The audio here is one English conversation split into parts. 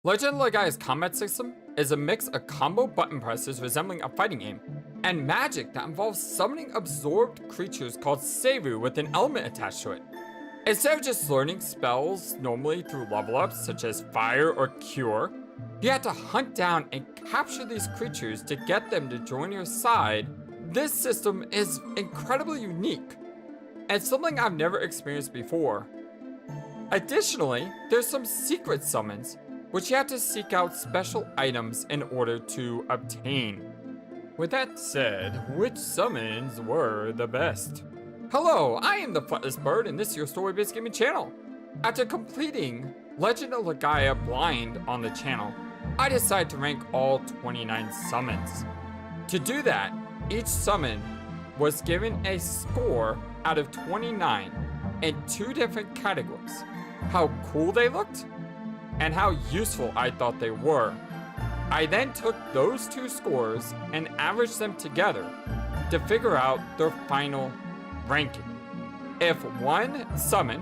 Legend of Legaia's combat system is a mix of combo button presses resembling a fighting game, and magic that involves summoning absorbed creatures called ra-seru with an element attached to it. Instead of just learning spells normally through level ups such as fire or cure, you have to hunt down and capture these creatures to get them to join your side. This system is incredibly unique, and something I've never experienced before. Additionally, there's some secret summons, which you have to seek out special items in order to obtain. With that said, which summons were the best? Hello, I am the FlightlessBird, and this is your story-based gaming channel. After completing Legend of Legaia Blind on the channel, I decided to rank all 29 summons. To do that, each summon was given a score out of 29 in 2 different categories: how cool they looked and how useful I thought they were. I then took those 2 scores and averaged them together to figure out their final ranking. If one summon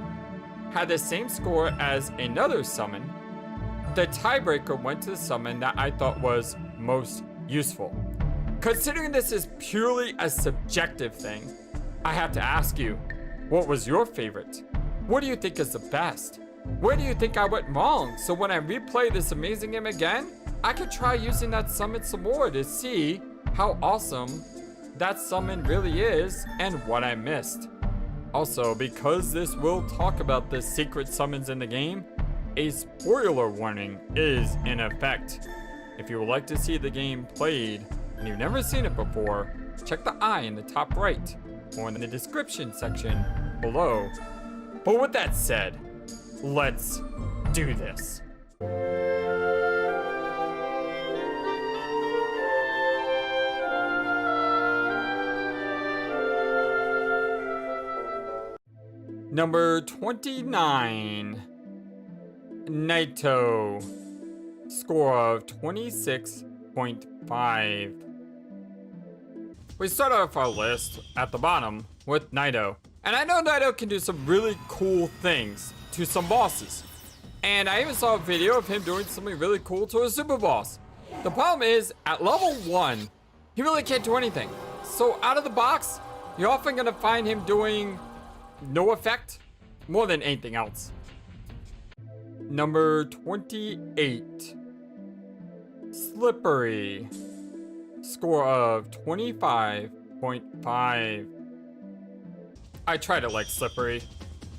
had the same score as another summon, the tiebreaker went to the summon that I thought was most useful. Considering this is purely a subjective thing, I have to ask you, what was your favorite? What do you think is the best? Where do you think I went wrong? So when I replay this amazing game again, I could try using that summon some more to see how awesome that summon really is and what I missed. Also, because this will talk about the secret summons in the game, a spoiler warning is in effect. If you would like to see the game played and you've never seen it before, check the eye in the top right or in the description section below. But with that said, let's do this. Number 29, Naito, score of 26.5. We start off our list at the bottom with Naito. And I know Naito can do some really cool things to some bosses. And I even saw a video of him doing something really cool to a super boss. The problem is, at level 1, he really can't do anything. So out of the box, you're often gonna find him doing no effect more than anything else. Number 28, Slippery, score of 25.5. I try to like Slippery.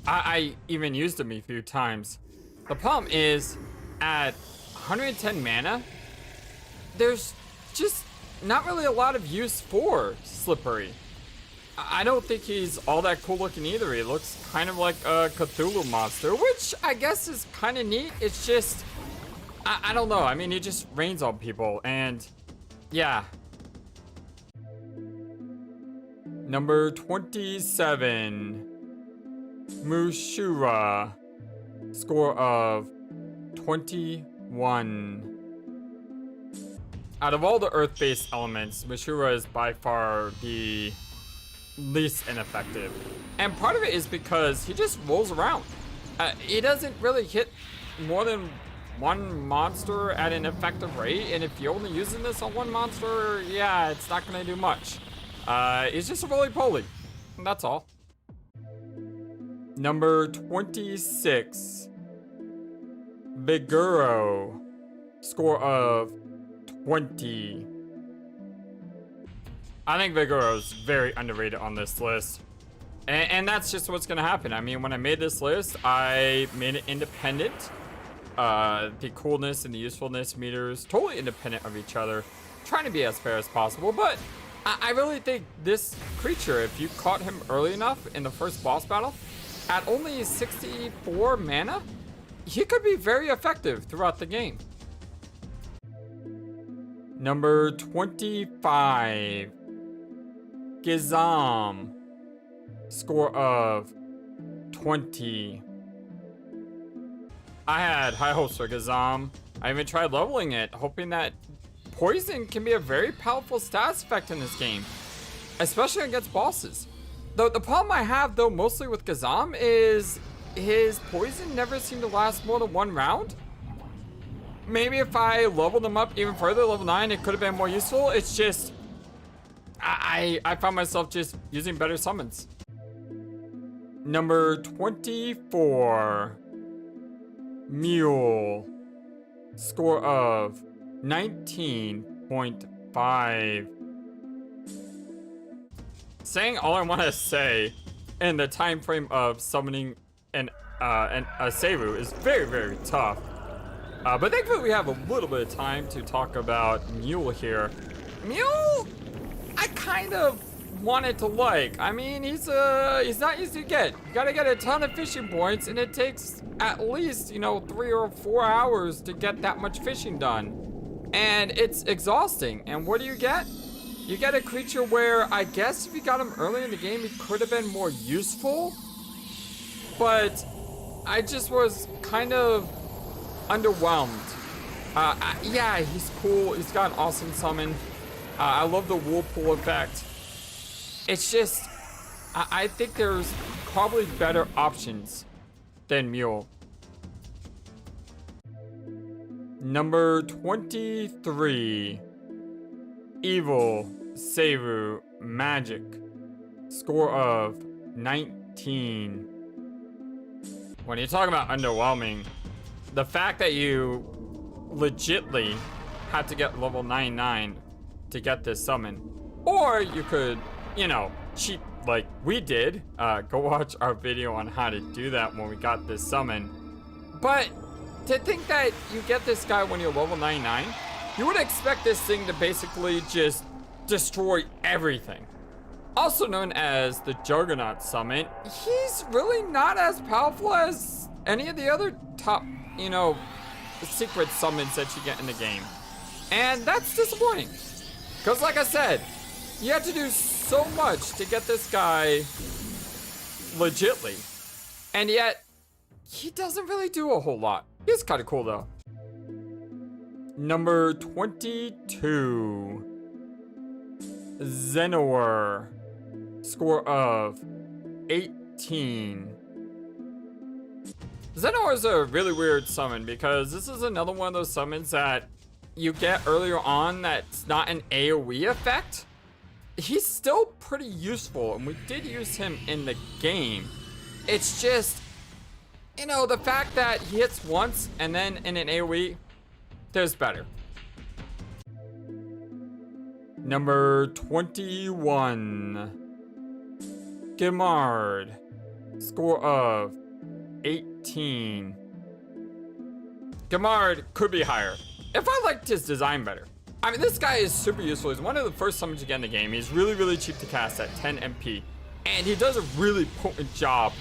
I even used him a few times. The problem is, at 110 mana, there's just not really a lot of use for Slippery. I don't think he's all that cool looking either. He looks kind of like a Cthulhu monster, which I guess is kind of neat. It's just, I don't know. I mean, he just rains on people, and yeah. Number 27, Mushura, score of 21. Out of all the earth-based elements, Mushura is by far the least ineffective. And part of it is because he just rolls around. He doesn't really hit more than one monster at an effective rate, and if you're only using this on one monster, yeah, it's not gonna do much. He's just a roly-poly, and that's all. Number 26, Viguro, score of 20. I think Viguro's very underrated on this list. And that's just what's gonna happen. I mean, when I made this list, I made it independent. The coolness and the usefulness meters, totally independent of each other. Trying to be as fair as possible, but I really think this creature, if you caught him early enough in the first boss battle, at only 64 mana, he could be very effective throughout the game. Number 25, Gizam, score of 20. I had high hopes for Gizam. I even tried leveling it, hoping that poison can be a very powerful stats effect in this game, especially against bosses. The problem I have, though, mostly with Gizam is his poison never seemed to last more than 1 round. maybe if I leveled them up even further, level 9, it could have been more useful. It's just, I found myself just using better summons. Number 24, Mule. Score of 19.5. Saying all I want to say in the time frame of summoning a ra-seru is very, very tough. But thankfully we have a little bit of time to talk about Mule here. Mule, I kind of wanted to like. I mean, he's not easy to get. You gotta get a ton of fishing points, and it takes at least, 3 or 4 hours to get that much fishing done. And it's exhausting. And what do you get? You get a creature where I guess if you got him early in the game, he could have been more useful. But I just was kind of underwhelmed. Yeah, he's cool. He's got an awesome summon. I love the whirlpool effect. It's just, I think there's probably better options than Mule. Number 23, Evil Seru Magic. Score of 19. When you talk about underwhelming, the fact that you legitly had to get level 99 to get this summon, or you could, cheat like we did. Go watch our video on how to do that when we got this summon. But to think that you get this guy when you're level 99, you would expect this thing to basically just destroy everything. Also known as the Juggernaut summon, he's really not as powerful as any of the other top, secret summons that you get in the game. And that's disappointing. Because like I said, you had to do so much to get this guy legitly. And yet, he doesn't really do a whole lot. He's kind of cool though. Number 22, Xenowar. Score of 18. Xenowar is a really weird summon because this is another one of those summons that you get earlier on that's not an AoE effect. He's still pretty useful, and we did use him in the game. It's just, the fact that he hits once and then in an AoE, there's better. Number 21, Gimard. Score of 18. Gimard could be higher if I liked his design better. I mean, this guy is super useful. He's one of the first summons you get in the game. He's really, really cheap to cast at 10 MP. And he does a really potent job,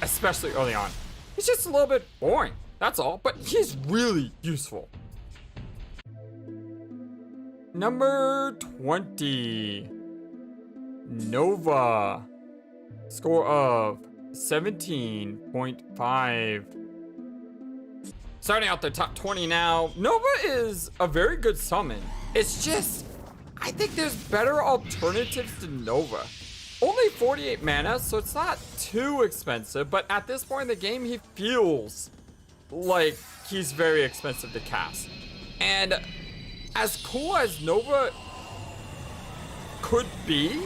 especially early on. He's just a little bit boring, that's all. But he's really useful. Number 20, Nova. Score of 17.5. Starting out the top 20 now. Nova is a very good summon. It's just, I think there's better alternatives to Nova. Only 48 mana, so it's not too expensive, but at this point in the game, he feels like he's very expensive to cast. And as cool as Nova could be,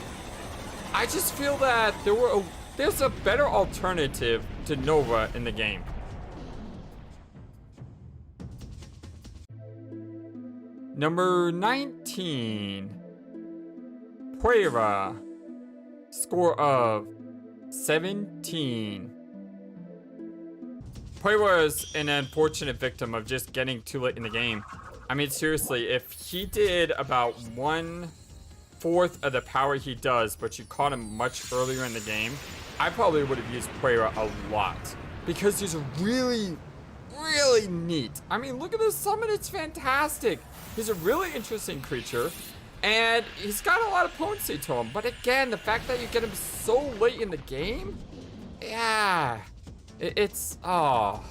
I just feel that there's a better alternative to Nova in the game. Number 19, Puera. Score of 17. Puera is an unfortunate victim of just getting too late in the game. I mean, seriously, if he did about 1/4 of the power he does, but you caught him much earlier in the game, I probably would have used Puera a lot. Because he's really, really neat. I mean, look at this summon, it's fantastic. He's a really interesting creature, and he's got a lot of potency to him. But again, the fact that you get him so late in the game, yeah, it's, oh.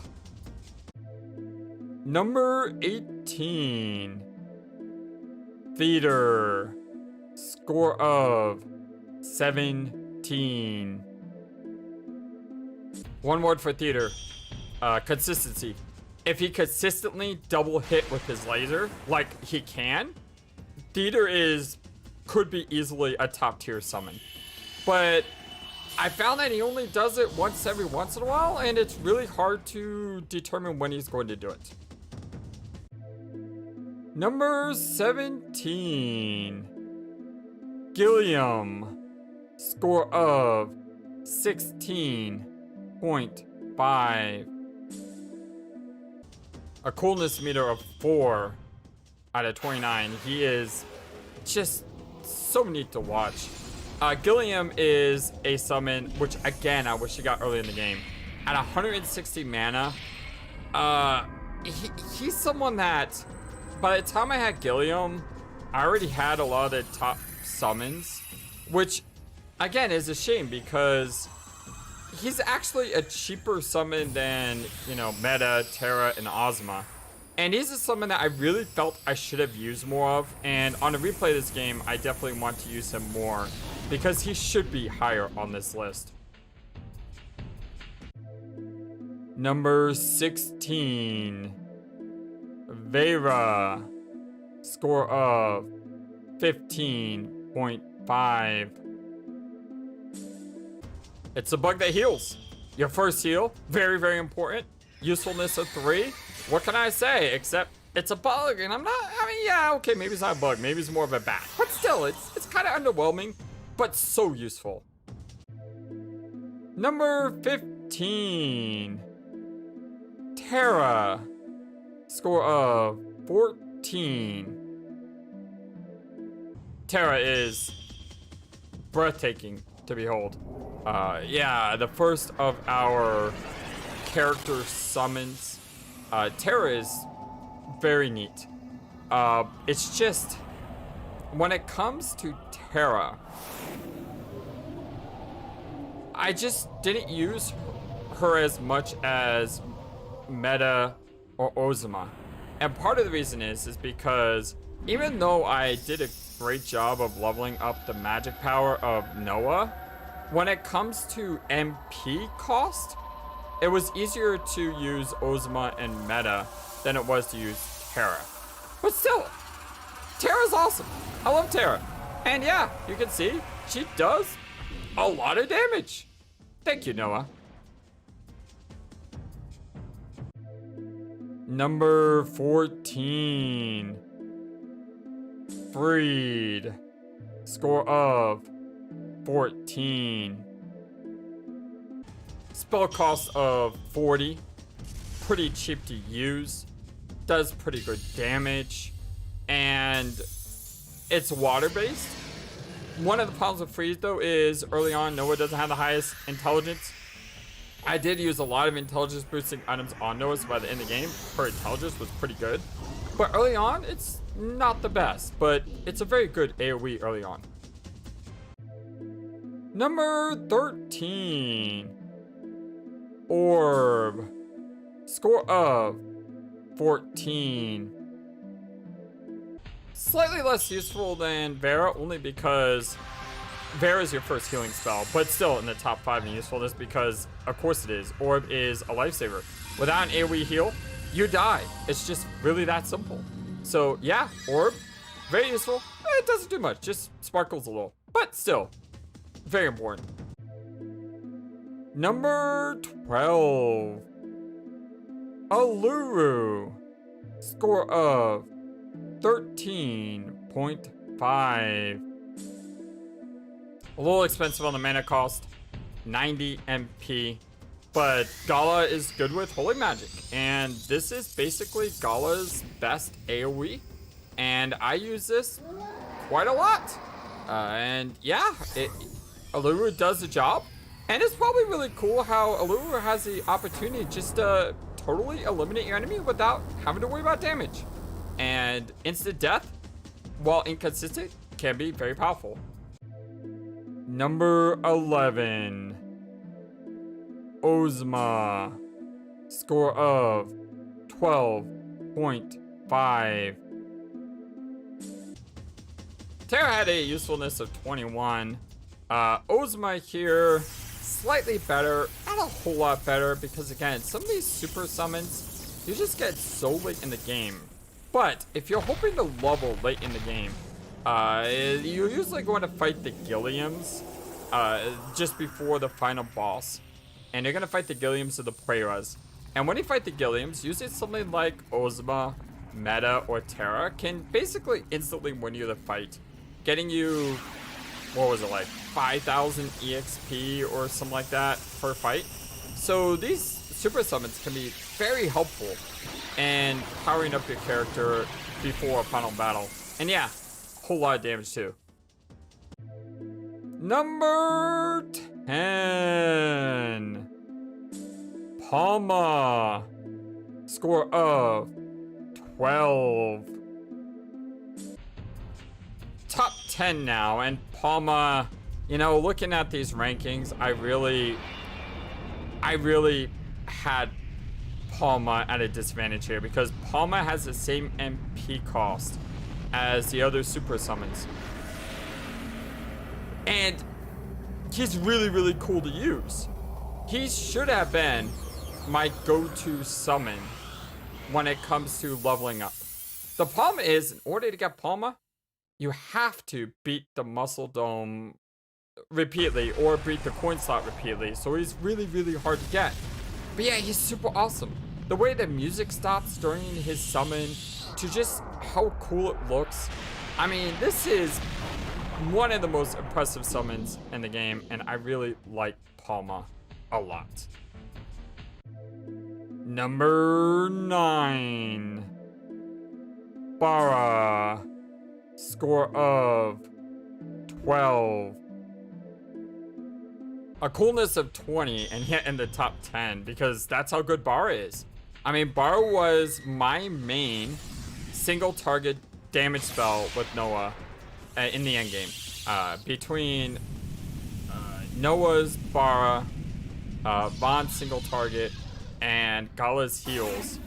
Number 18, Theater. Score of 17. One word for Theater, consistency. if he consistently double hit with his laser, like he can, Theater could be easily a top tier summon. But I found that he only does it once every once in a while, and it's really hard to determine when he's going to do it. Number 17. Gilliam. Score of 16.5. A coolness meter of 4 out of 29. He is just so neat to watch. Gilliam is a summon, which again, I wish he got early in the game. At 160 mana, he's someone that, by the time I had Gilliam, I already had a lot of the top summons, which again is a shame because he's actually a cheaper summon than, you know, Meta, Terra, and Ozma. And he's a summon that I really felt I should have used more of, and on a replay of this game, I definitely want to use him more because he should be higher on this list. Number 16. Vera. Score of 15.5. It's a bug that heals. Your first heal, very, very important. Usefulness of 3. What can I say? Except it's a bug, and I mean, yeah, okay, maybe it's not a bug. Maybe it's more of a bat. But still, it's kind of underwhelming, but so useful. Number 15. Terra. Score of 14. Terra is breathtaking to behold. Yeah, the first of our character summons. Terra is very neat. It's just, when it comes to Terra, I just didn't use her as much as Meta or Ozma. And part of the reason is because even though I did a great job of leveling up the magic power of Noah, when it comes to MP cost, it was easier to use Ozma and Meta than it was to use Terra. But still, Terra's awesome. I love Terra. And yeah, you can see she does a lot of damage. Thank you, Noah. Number 14. Freed. Score of 14. Spell cost of 40. Pretty cheap to use. Does pretty good damage. And it's water based. One of the problems with Freeze though is early on Noah doesn't have the highest intelligence. I did use a lot of intelligence boosting items on Noah, so by the end of the game, her intelligence was pretty good. But early on, it's not the best, but it's a very good AoE early on. Number 13. Orb. Score of 14. Slightly less useful than Vera, only because Vera is your first healing spell, but still in the top 5 in usefulness because, of course it is. Orb is a lifesaver. Without an AoE heal, you die. It's just really that simple. So yeah, Orb, very useful. It doesn't do much, just sparkles a little, but still, very important. Number 12. Aluru. Score of 13.5. A little expensive on the mana cost, 90 MP, but Gala is good with Holy Magic, and this is basically Gala's best AoE, and I use this quite a lot. And yeah, Aluru does the job, and it's probably really cool how Aluru has the opportunity just to totally eliminate your enemy without having to worry about damage. And instant death, while inconsistent, can be very powerful. Number 11. Ozma. Score of 12.5. Terra had a usefulness of 21. Ozma here, slightly better, not a whole lot better, because again, some of these super summons you just get so late in the game. But if you're hoping to level late in the game, you usually going to fight the Gilliams just before the final boss. And you're going to fight the Gilliams or the Preras. And when you fight the Gilliams, usually something like Ozma, Meta, or Terra can basically instantly win you the fight. Getting you, what was it, like 5,000 EXP or something like that per fight. So these super summons can be very helpful in powering up your character before a final battle. And yeah, a whole lot of damage too. Number 10. Palma. Score of 12. Top 10 now, and Palma, you know, looking at these rankings, I really had Palma at a disadvantage here because Palma has the same MP cost as the other super summons. And he's really cool to use. He should have been my go-to summon when it comes to leveling up. The problem is, in order to get Palma, you have to beat the Muscle Dome repeatedly or beat the coin slot repeatedly. So he's really hard to get. But yeah, he's super awesome. The way the music stops during his summon, to just how cool it looks. I mean, this is one of the most impressive summons in the game, and I really like Palma a lot. Number 9. Bara. Score of 12. A coolness of 20 and hit in the top 10 because that's how good Bara is. I mean, Bara was my main single target damage spell with Noah in the endgame. Between Noah's Bara, Vaughn's single target, and Gala's heals,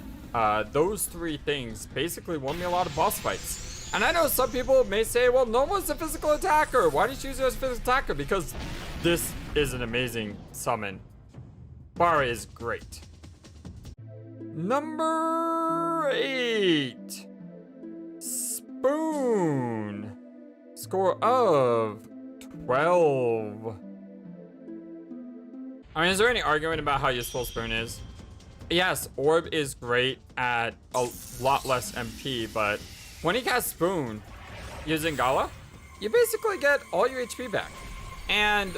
those three things basically won me a lot of boss fights. And I know some people may say, well, Nova's a physical attacker. Why did you use her as a physical attacker? Because this is an amazing summon. Bara is great. Number 8. Spoon. Score of 12. I mean, is there any argument about how useful Spoon is? Yes, Orb is great at a lot less MP, but when you cast Spoon using Gala, you basically get all your HP back. And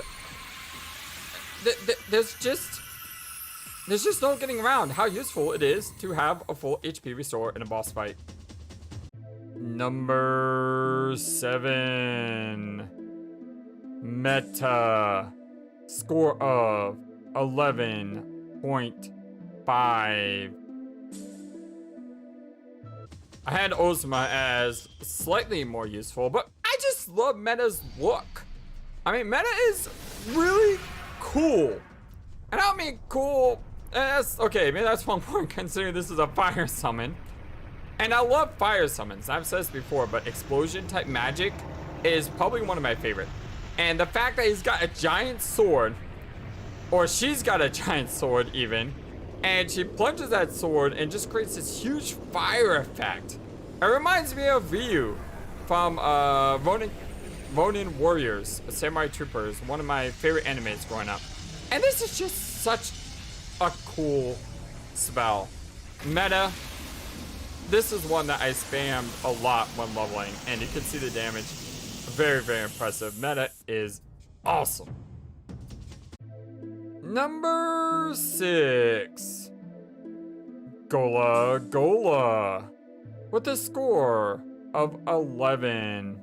there's just no getting around how useful it is to have a full HP restore in a boss fight. Number 7. Meta. Score of 11.5. I had Ozma as slightly more useful, but I just love Meta's look. I mean, Meta is really cool. And I don't mean cool, okay, maybe that's one point considering this is a fire summon. And I love fire summons, I've said this before, but explosion type magic is probably one of my favorite. And the fact that he's got a giant sword, or she's got a giant sword even, and she plunges that sword and just creates this huge fire effect. It reminds me of Ryu from Ronin Warriors, Samurai Troopers, one of my favorite animes growing up. And this is just such a cool spell. Meta, this is one that I spammed a lot when leveling, and you can see the damage. Very impressive. Meta is awesome. Number 6. Gola. With a score of 11.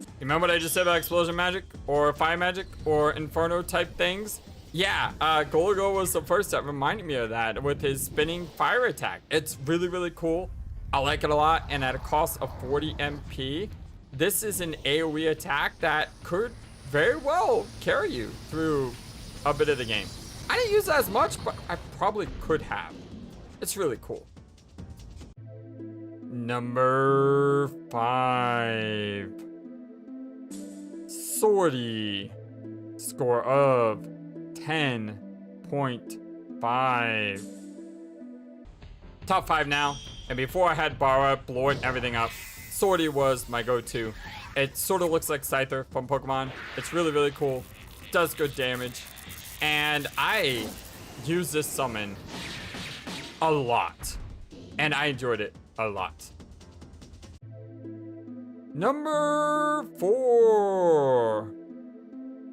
You remember what I just said about explosion magic? Or fire magic? Or inferno type things? Yeah, Gola was the first that reminded me of that with his spinning fire attack. It's really cool. I like it a lot, and at a cost of 40 MP, this is an AoE attack that could very well carry you through a bit of the game. I didn't use that as much, but I probably could have. It's really cool. Number 5. Swordy. Score of 10.5. Top 5 now. And before I had Bara blowing everything up, Swordy was my go-to. It sort of looks like Scyther from Pokemon. It's really, really cool. Does good damage. And I use this summon a lot. And I enjoyed it a lot. Number 4.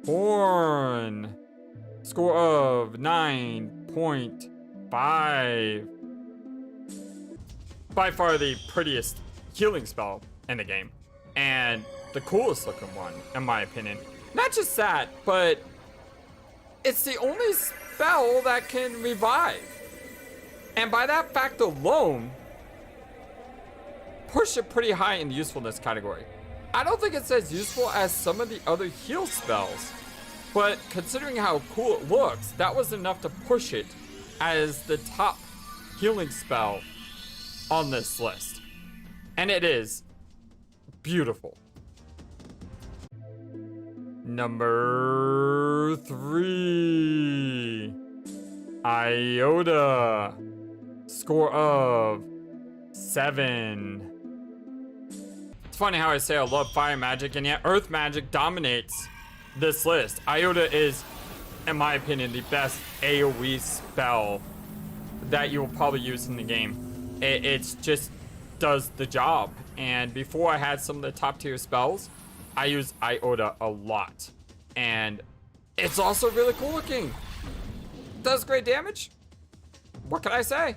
Horn. Score of 9.5. By far the prettiest healing spell in the game. And the coolest looking one, in my opinion. Not just that, but it's the only spell that can revive. And by that fact alone, push it pretty high in the usefulness category. I don't think it's as useful as some of the other heal spells, but considering how cool it looks, that was enough to push it as the top healing spell on this list. And it is beautiful. Number 3. Iota. Score of 7. It's funny how I say I love fire magic, and yet earth magic dominates this list. Iota is, in my opinion, the best AoE spell that you will probably use in the game. It just does the job. And before I had some of the top tier spells, I used Iota a lot. And it's also really cool looking. Does great damage. What can I say?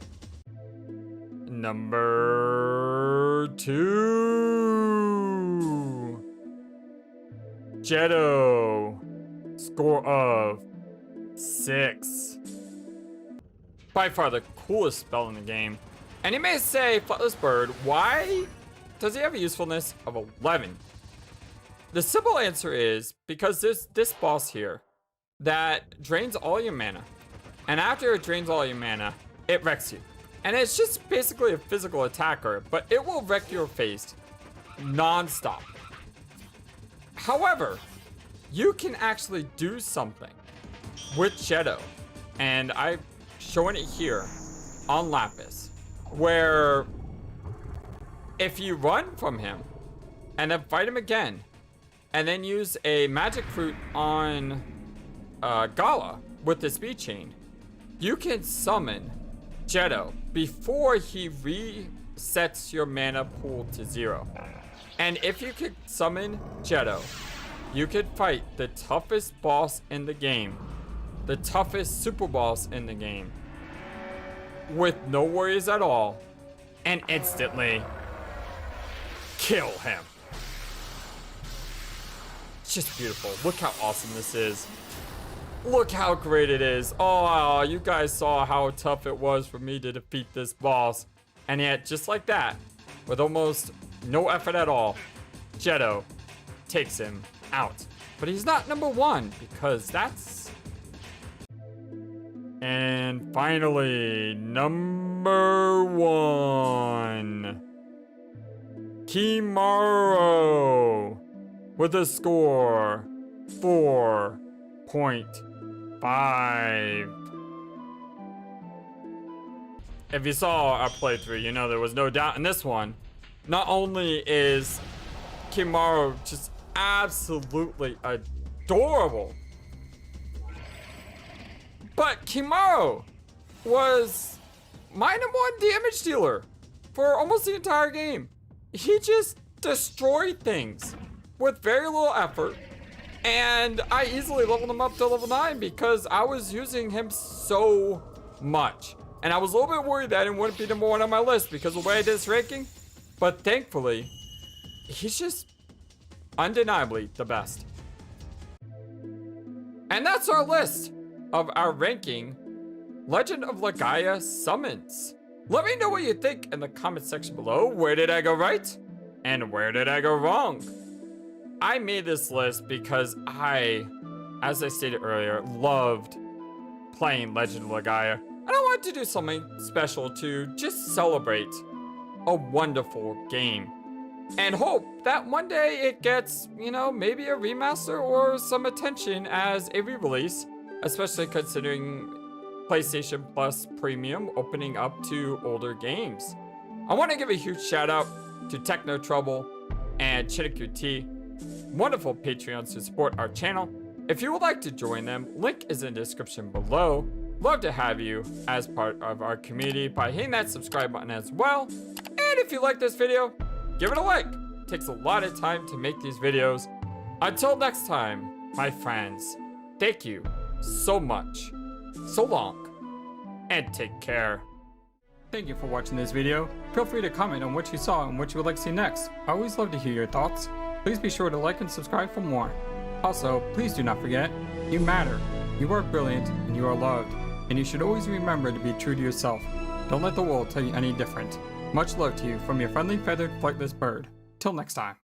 Number 2. Jetto. Score of 6. By far the coolest spell in the game. And you may say, FlightlessBird, why does he have a usefulness of 11? The simple answer is because there's this boss here that drains all your mana. And after it drains all your mana, it wrecks you. And it's just basically a physical attacker, but it will wreck your face non-stop. However, you can actually do something with Jetto. And I'm showing it here on Lapis, where if you run from him and then fight him again, and then use a magic fruit on Gala with the speed chain, you can summon Jetto before he resets your mana pool to 0. And if you could summon Jetto, you could fight the toughest boss in the game, the toughest super boss in the game, with no worries at all, and instantly kill him. It's just beautiful. Look how awesome this is. Look how great it is. Oh, you guys saw how tough it was for me to defeat this boss. And yet, just like that, with almost no effort at all, Jetto takes him out. But he's not number 1, because that's... And finally, number 1. Kimaro. With a score 4.5. If you saw our playthrough, you know there was no doubt in this one. Not only is Kimaro just absolutely adorable, but Kimaro was my number 1 damage dealer for almost the entire game. He just destroyed things with very little effort, and I easily leveled him up to level 9 because I was using him so much. And I was a little bit worried that it wouldn't be number 1 on my list because of the way I did this ranking, but thankfully, he's just undeniably the best. And that's our list of our ranking Legend of Legaia summons. Let me know what you think in the comment section below. Where did I go right? And where did I go wrong? I made this list because I, as I stated earlier, loved playing Legend of Legaia. And I wanted to do something special to just celebrate a wonderful game. And hope that one day it gets, you know, maybe a remaster or some attention as a re-release. Especially considering PlayStation Plus Premium opening up to older games. I want to give a huge shout out to Techno Trouble and ChittiQT, wonderful Patreons to support our channel. If you would like to join them, link is in the description below. Love to have you as part of our community by hitting that subscribe button as well. And if you like this video, give it a like. It takes a lot of time to make these videos. Until next time, my friends, thank you so much, so long, and take care. Thank you for watching this video. Feel free to comment on what you saw and what you would like to see next. I always love to hear your thoughts. Please be sure to like and subscribe for more. Also, please do not forget, you matter, you are brilliant, and you are loved. And you should always remember to be true to yourself. Don't let the world tell you any different. Much love to you from your friendly feathered flightless bird. Till next time.